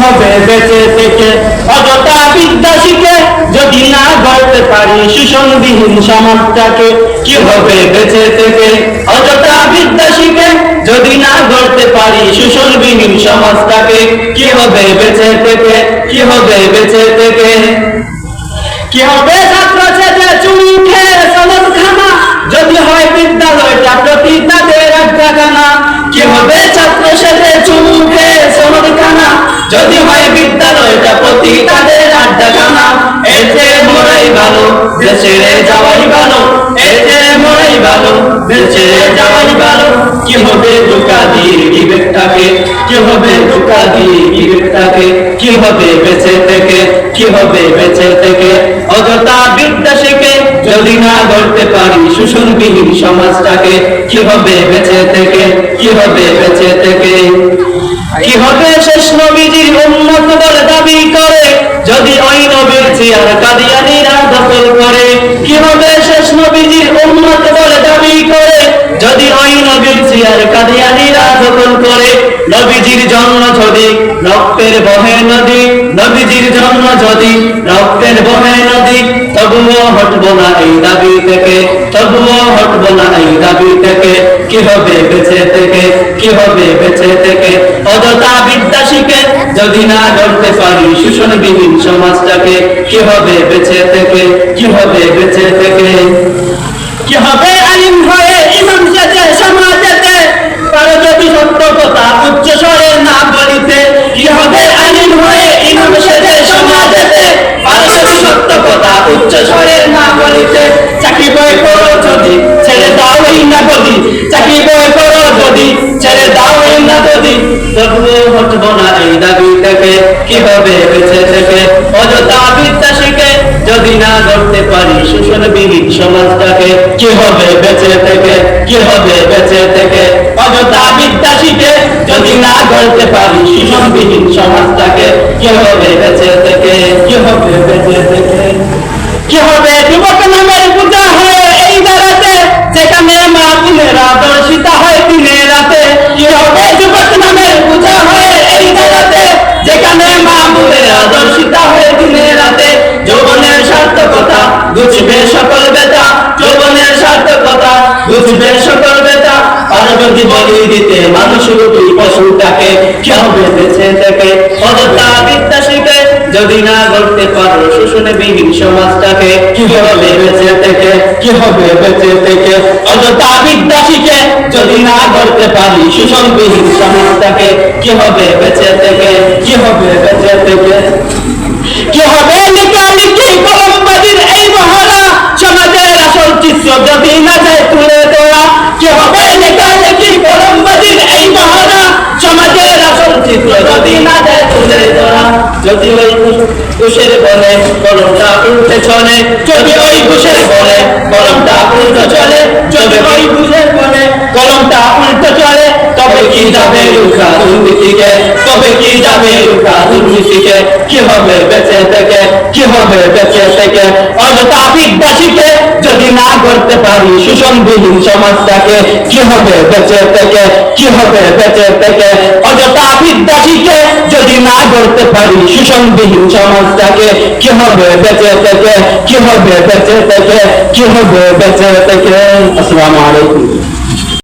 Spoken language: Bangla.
হবে বেঁচে থেকে? অযথা বিদ্যা শিখে যদি না গড়তে পারি শোষণবিহীন সমাজটাকে, কি হবে বেঁচে থেকে? অযথা বিদ্যা শিখে যদি না গড়তে পারি শোষণবিহীন সমাজটাকে, কি হবে বেঁচে থেকে? কি হবে বেঁচে থেকে? কি হবে ছাত্র ছেলে চুরি খেয়ে সনদখানা যদি হয় বিদ্যালয়টা প্রতি তাদের আড্ডাখানা? কি হবে ছাত্র ছেলে চুরি খেয়ে সনদখানা যদি হয় বিদ্যালয়টা প্রতি তাদের আড্ডাখানা? এতে মরাই ভালো দেশ ছেড়ে যাওয়াই ভালো, এতে মরাই ভালো দেশ ছেড়ে যাওয়াই ভালো। কি হবে ধোঁকা দিয়ে বিবেকটাকে? কি হবে ধোঁকা দিয়ে বিবেকটাকে? কি হবে বেঁচে থেকে? কি হবে বেঁচে থেকে? অযথা বিদ্যা শিখে যদি না গড়তে পারি শোষণবিহীন সমাজটাকে, কি হবে বেঁচে থেকে? কি হবে বেঁচে থেকে? কি হবে শেষ নবীজির উম্মত বলে দাবি করে যদি ওই নবীর চেয়ার কাদিয়ানীরা দখল করে? কি হবে শেষ নবীজির উম্মত বলে দাবি করে যদি ওই নবীর চেয়ার কাদিয়ানীরা দখল করে? নবীজির জন্ম যদি রক্তের বহে নদী, নবীজির জন্ম যদি রক্তের বহে নদী, তবুও হটবো না এই দাবি থেকে, তবুও হটবো না এই দাবি থেকে। কি হবে বেঁচে থেকে? কি হবে বেঁচে থেকে? অযথা বিদ্যা শিখে যদি না গড়তে পারি শোষণবিহীন সমাজটাকে, কি হবে বেঁচে থেকে? কি হবে বেঁচে থেকে? কি হবে আলিম হয়ে ইমাম সেজে সমাজেতে পারো যদি সত্য কথা উচ্চ স্বরে না বলিতে? কি হবে আলিম হয়ে ইমাম সেজে সমাজেতে পারো যদি সত্য কথা উচ্চ স্বরে না বলিতে? চাকরি বই করো যদি ছেড়ে দাও এই না গদি, চাকরি বই করো যদি ছেড়ে দাও এই না গদি, তবুও হটবো না এই দাবি থেকে। কি হবে বেঁচে থেকে? অযথা বিদ্যা শিখে যদি না গড়তে পারি শোষণবিহীন সমাজটাকে, কি হবে বেঁচে থেকে? কি হবে বেঁচে থেকে? অযথা বিদ্যা শিখে যদি না গড়তে পারি শোষণবিহীন সমাজটাকে, কি হবে বেঁচে থেকে? কি হবে বেঁচে থেকে? কি হবে যুবক নামের পূজা হয় এই দাঁড়াতে যেখানে মা বোনেরা দর্শিতা হয় দিনে রাতে? কি হবে যুবক নামের পূজা হয় এই দাঁড়াতে যেখানে মা বোনেরা দর্শিতা হয় দিনে রাতে? যৌবনের সার্থকতা বুঝবে সকল বেতা, যৌবনের সার্থকতা বুঝবে সকল বেতা। আর যদি বলি দিতে মানুষ রূপী পশুটাকে, কি হবে বেঁচে থেকে? অযথা বিদ্যা শিখে যদি না গড়তে পারো শোষণবিহীন সমাজটাকে, কি হবে বেঁচে থেকে? কি হবে বেঁচে থেকে? অযথা বিদ্যা শিখে যদি না গড়তে পারি শোষণবিহীন সমাজটাকে, কি হবে বেঁচে থেকে? কি হবে বেঁচে থেকে? কি হবে লেখালেখি কলমবাজির এই মহড়া সমাজের আসল চিত্র যদি না যায় তুলে দেওয়া? কি হবে লেখালেখি কলমবাজির এই মহড়া সমাজের আসল চিত্র যদি না যায় তুলে দেওয়া? যদি ওই ঘুষের বলে কলমটা উল্টে চলে, যদি ওই ঘুষের বলে কলমটা উল্টো চলে, যদি ওই ঘুষের বলে কলমটা উল্টো চলে, তবে কি যাবে রুখা দুর্নীতিকে? তবে কি যাবে রুখা দুর্নীতিকে? কি হবে বেঁচে থেকে? কি হবে বেঁচে থেকে? অযথা বিদ্যা শিখে যদি না করতে পারি শোষণবিহীন সমাজটাকে, কি হবে বেঁচে থেকে? কি হবে বেঁচে থেকে? অযথা বিদ্যা শিখে যদি না করতে পারি শোষণবিহীন সমাজটাকে, কি হবে বেঁচে থেকে? কি হবে বেঁচে থেকে? কি হবে বেঁচে থেকে? আসসালামু আলাইকুম।